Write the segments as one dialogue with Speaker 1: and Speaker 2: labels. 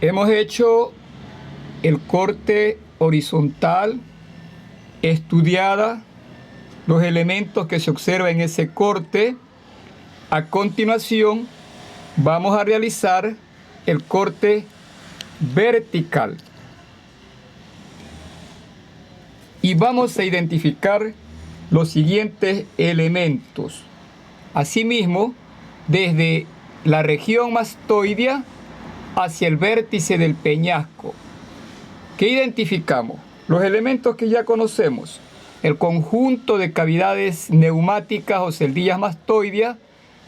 Speaker 1: Hemos hecho el corte horizontal, estudiada los elementos que se observan en ese corte. A continuación, vamos a realizar el corte vertical. Y vamos a identificar los siguientes elementos. Asimismo, desde la región mastoidea hacia el vértice del peñasco. ¿Qué identificamos? Los elementos que ya conocemos. El conjunto de cavidades neumáticas o celdillas mastoideas,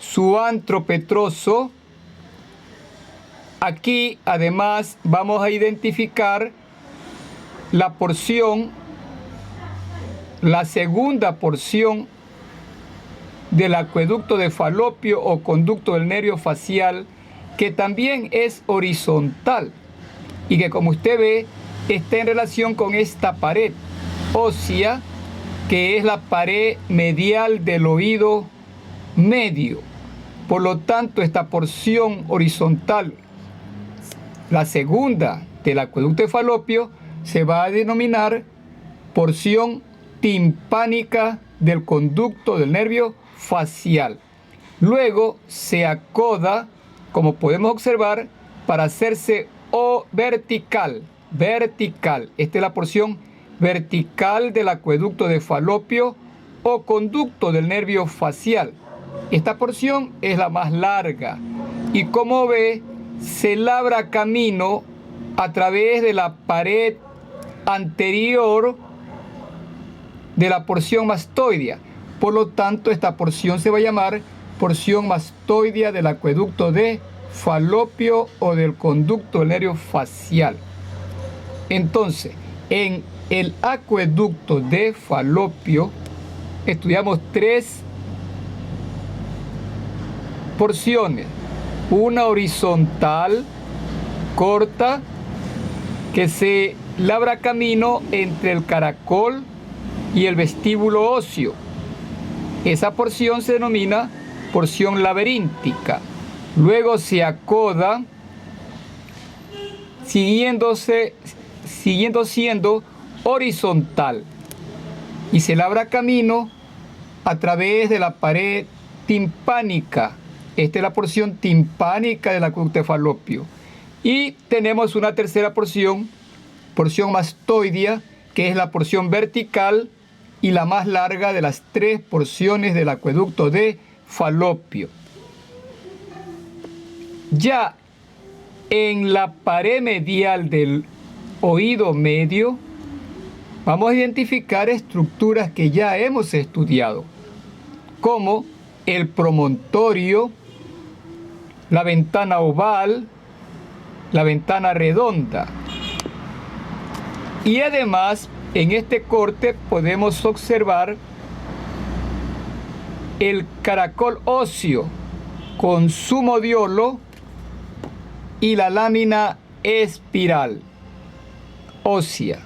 Speaker 1: su antro petroso. Aquí además vamos a identificar la segunda porción del acueducto de Falopio o conducto del nervio facial, que también es horizontal y que, como usted ve, está en relación con esta pared ósea, que es la pared medial del oído medio. Por lo tanto, esta porción horizontal, la segunda del acueducto de Falopio, se va a denominar porción timpánica del conducto del nervio facial. Luego se acoda, como podemos observar, para hacerse vertical. Esta es la porción vertical del acueducto de Falopio o conducto del nervio facial. Esta porción es la más larga y, como ve, se labra camino a través de la pared anterior de la porción mastoidea. Por lo tanto, esta porción se va a llamar porción mastoidea del acueducto de Falopio o del conducto del nervio facial. Entonces, en el acueducto de Falopio estudiamos tres porciones. Una horizontal, corta, que se labra camino entre el caracol y el vestíbulo óseo. Esa porción se denomina porción laberíntica. Luego se acoda, siguiendo siendo horizontal, y se labra camino a través de la pared timpánica. Esta es la porción timpánica del acueducto de Falopio. Y tenemos una tercera porción mastoidea, que es la porción vertical y la más larga de las tres porciones del acueducto de Falopio. Ya en la pared medial del oído medio vamos a identificar estructuras que ya hemos estudiado, como el promontorio, la ventana oval, la ventana redonda. Y además, en este corte podemos observar el caracol óseo con su modiolo y la lámina espiral ósea.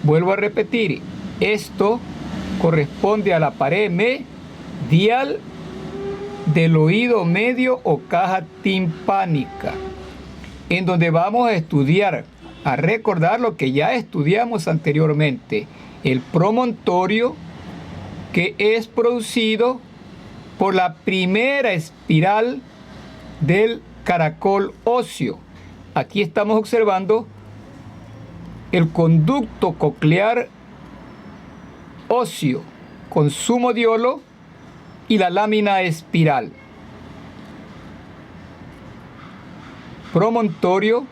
Speaker 1: Vuelvo a repetir, esto corresponde a la pared medial del oído medio o caja timpánica, en donde vamos a recordar lo que ya estudiamos anteriormente, el promontorio, que es producido por la primera espiral del caracol óseo. Aquí estamos observando el conducto coclear óseo con su modiolo y la lámina espiral. Promontorio,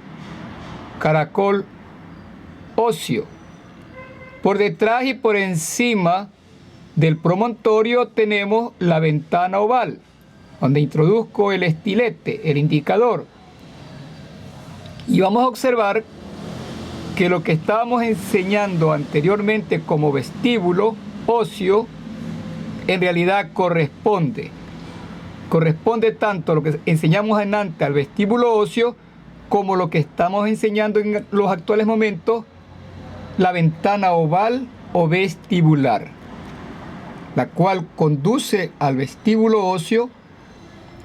Speaker 1: caracol óseo. Por detrás y por encima del promontorio tenemos la ventana oval, donde introduzco el estilete, el indicador. Y vamos a observar que lo que estábamos enseñando anteriormente como vestíbulo óseo, en realidad corresponde tanto lo que enseñamos antes al vestíbulo óseo, como lo que estamos enseñando en los actuales momentos, la ventana oval o vestibular, la cual conduce al vestíbulo óseo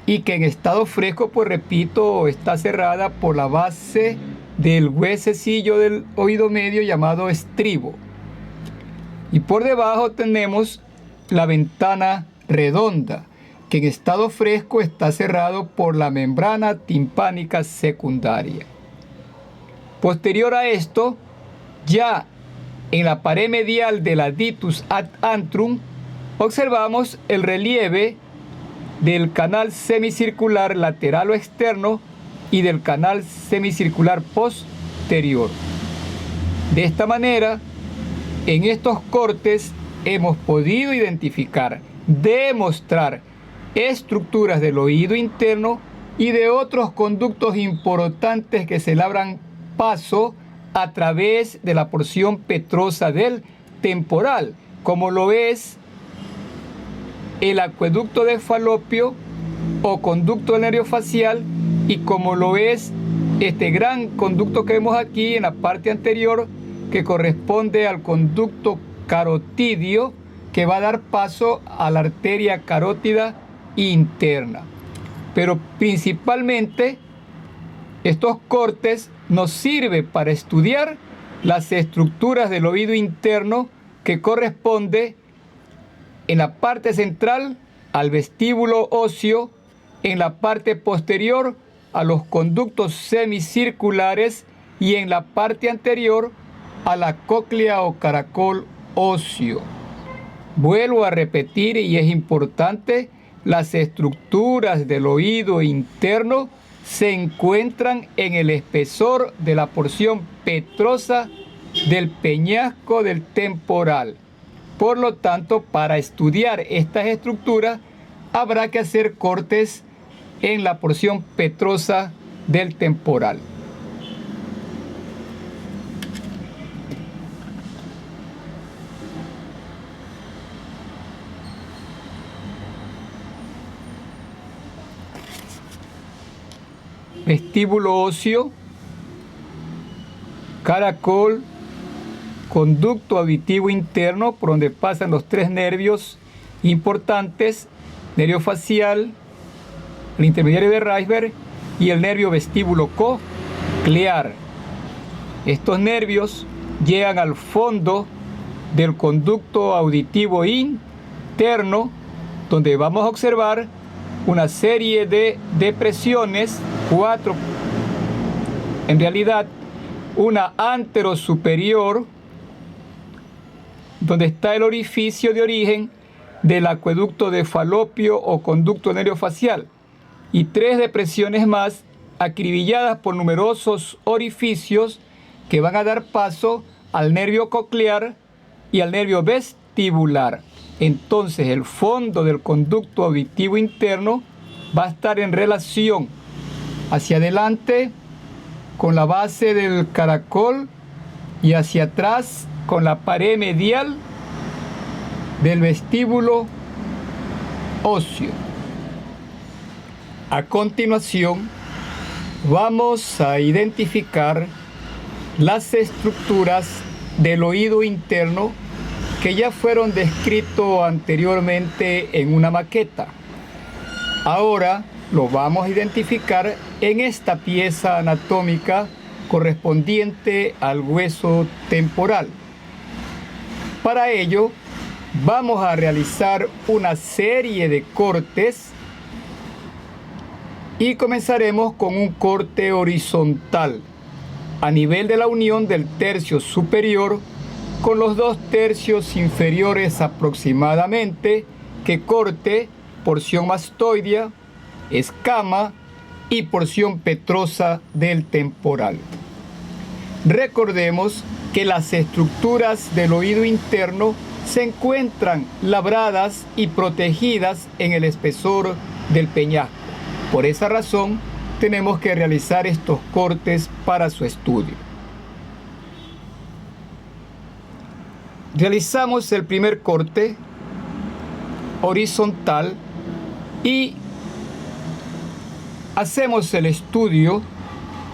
Speaker 1: y que en estado fresco, pues repito, está cerrada por la base del huesecillo del oído medio llamado estribo. Y por debajo tenemos la ventana redonda, que en estado fresco está cerrado por la membrana timpánica secundaria. Posterior a esto, ya en la pared medial de la ditus ad antrum, observamos el relieve del canal semicircular lateral o externo y del canal semicircular posterior. De esta manera, en estos cortes hemos podido identificar, demostrar estructuras del oído interno y de otros conductos importantes que se labran paso a través de la porción petrosa del temporal, como lo es el acueducto de Falopio o conducto del nervio facial, y como lo es este gran conducto que vemos aquí en la parte anterior, que corresponde al conducto carotidio, que va a dar paso a la arteria carótida interna. Pero principalmente estos cortes nos sirven para estudiar las estructuras del oído interno, que corresponde en la parte central al vestíbulo óseo, en la parte posterior a los conductos semicirculares y en la parte anterior a la cóclea o caracol óseo. Vuelvo a repetir, y es importante, las estructuras del oído interno se encuentran en el espesor de la porción petrosa del peñasco del temporal. Por lo tanto, para estudiar estas estructuras habrá que hacer cortes en la porción petrosa del temporal. Vestíbulo óseo, caracol, conducto auditivo interno, por donde pasan los tres nervios importantes: nervio facial, el intermediario de Reisberg y el nervio vestíbulo coclear. Estos nervios llegan al fondo del conducto auditivo interno, donde vamos a observar una serie de depresiones, 4 en realidad, una anterosuperior, donde está el orificio de origen del acueducto de Falopio o conducto nervio facial, y 3 depresiones más acribilladas por numerosos orificios que van a dar paso al nervio coclear y al nervio vestibular. Entonces el fondo del conducto auditivo interno va a estar en relación hacia adelante con la base del caracol y hacia atrás con la pared medial del vestíbulo óseo. A continuación, vamos a identificar las estructuras del oído interno que ya fueron descritos anteriormente en una maqueta. Ahora lo vamos a identificar en esta pieza anatómica correspondiente al hueso temporal. Para ello, vamos a realizar una serie de cortes y comenzaremos con un corte horizontal a nivel de la unión del tercio superior con los 2 tercios inferiores aproximadamente, que corte porción mastoidea, escama y porción petrosa del temporal. Recordemos que las estructuras del oído interno se encuentran labradas y protegidas en el espesor del peñasco. Por esa razón, tenemos que realizar estos cortes para su estudio. Realizamos el primer corte horizontal y hacemos el estudio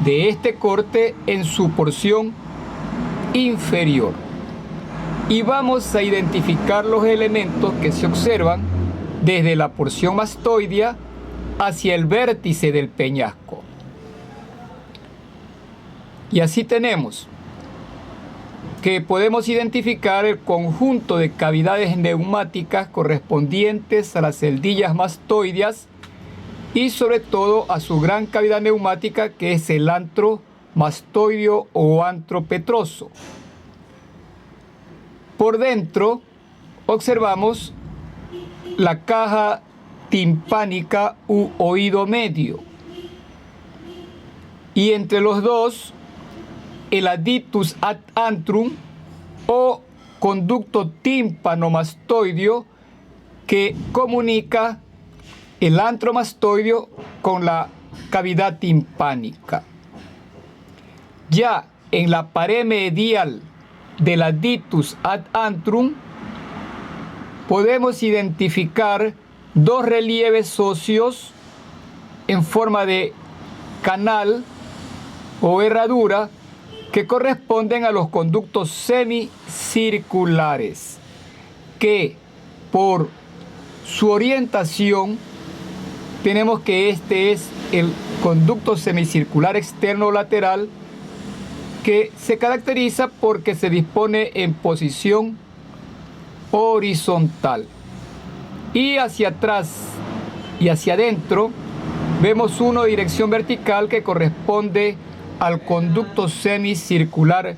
Speaker 1: de este corte en su porción inferior. Y vamos a identificar los elementos que se observan desde la porción mastoidea hacia el vértice del peñasco. Y así tenemos que podemos identificar el conjunto de cavidades neumáticas correspondientes a las celdillas mastoideas y sobre todo a su gran cavidad neumática, que es el antro mastoideo o antro petroso. Por dentro observamos la caja timpánica u oído medio, y entre los dos el adictus ad antrum o conducto tímpano-mastoideo, que comunica el antro mastoideo con la cavidad timpánica. Ya en la pared medial del adictus ad antrum podemos identificar dos relieves óseos en forma de canal o herradura que corresponden a los conductos semicirculares, que por su orientación tenemos que este es el conducto semicircular externo lateral, que se caracteriza porque se dispone en posición horizontal. Y hacia atrás y hacia adentro vemos uno de dirección vertical que corresponde al conducto semicircular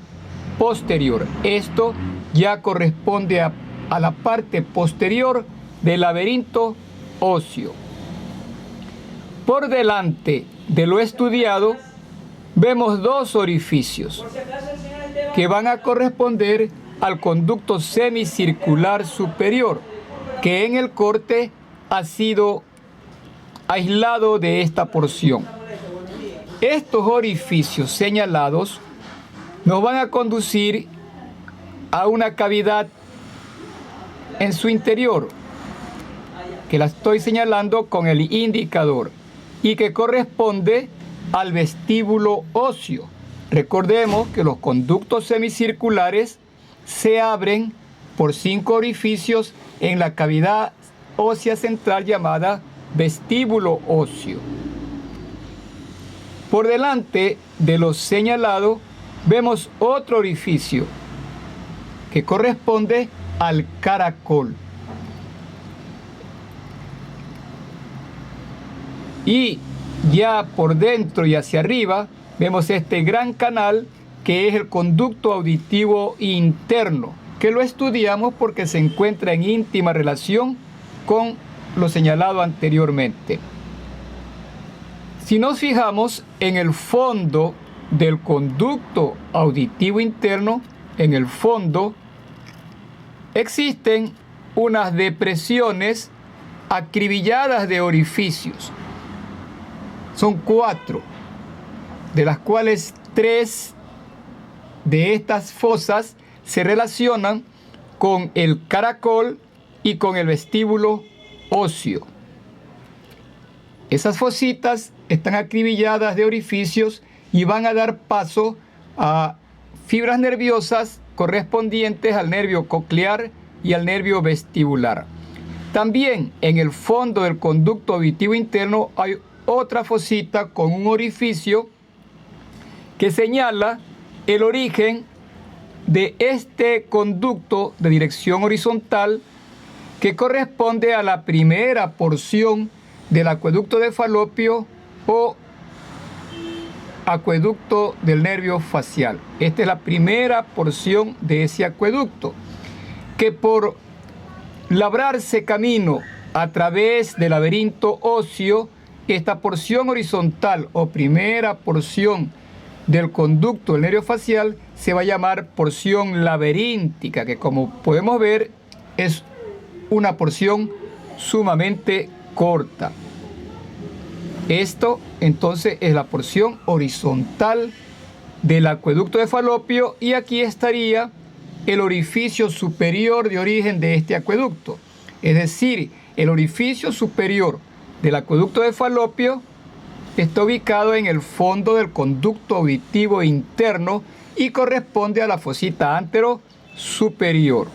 Speaker 1: posterior. Esto ya corresponde a la parte posterior del laberinto óseo. Por delante de lo estudiado vemos dos orificios que van a corresponder al conducto semicircular superior, que en el corte ha sido aislado de esta porción. Estos orificios señalados nos van a conducir a una cavidad en su interior, que la estoy señalando con el indicador, y que corresponde al vestíbulo óseo. Recordemos que los conductos semicirculares se abren por 5 orificios en la cavidad ósea central llamada vestíbulo óseo. Por delante de lo señalado vemos otro orificio que corresponde al caracol. Y ya por dentro y hacia arriba vemos este gran canal que es el conducto auditivo interno, que lo estudiamos porque se encuentra en íntima relación con lo señalado anteriormente. Si nos fijamos en el fondo del conducto auditivo interno, en el fondo existen unas depresiones acribilladas de orificios. Son 4, de las cuales 3 de estas fosas se relacionan con el caracol y con el vestíbulo óseo. Esas fositas están acribilladas de orificios y van a dar paso a fibras nerviosas correspondientes al nervio coclear y al nervio vestibular. También en el fondo del conducto auditivo interno hay otra fosita con un orificio que señala el origen de este conducto de dirección horizontal, que corresponde a la primera porción del acueducto de Falopio o acueducto del nervio facial. Esta es la primera porción de ese acueducto, que por labrarse camino a través del laberinto óseo, esta porción horizontal o primera porción del conducto del nervio facial se va a llamar porción laberíntica, que como podemos ver es una porción sumamente corta. Esto entonces es la porción horizontal del acueducto de Falopio, y aquí estaría el orificio superior de origen de este acueducto. Es decir, el orificio superior del acueducto de Falopio está ubicado en el fondo del conducto auditivo interno y corresponde a la fosita antero superior.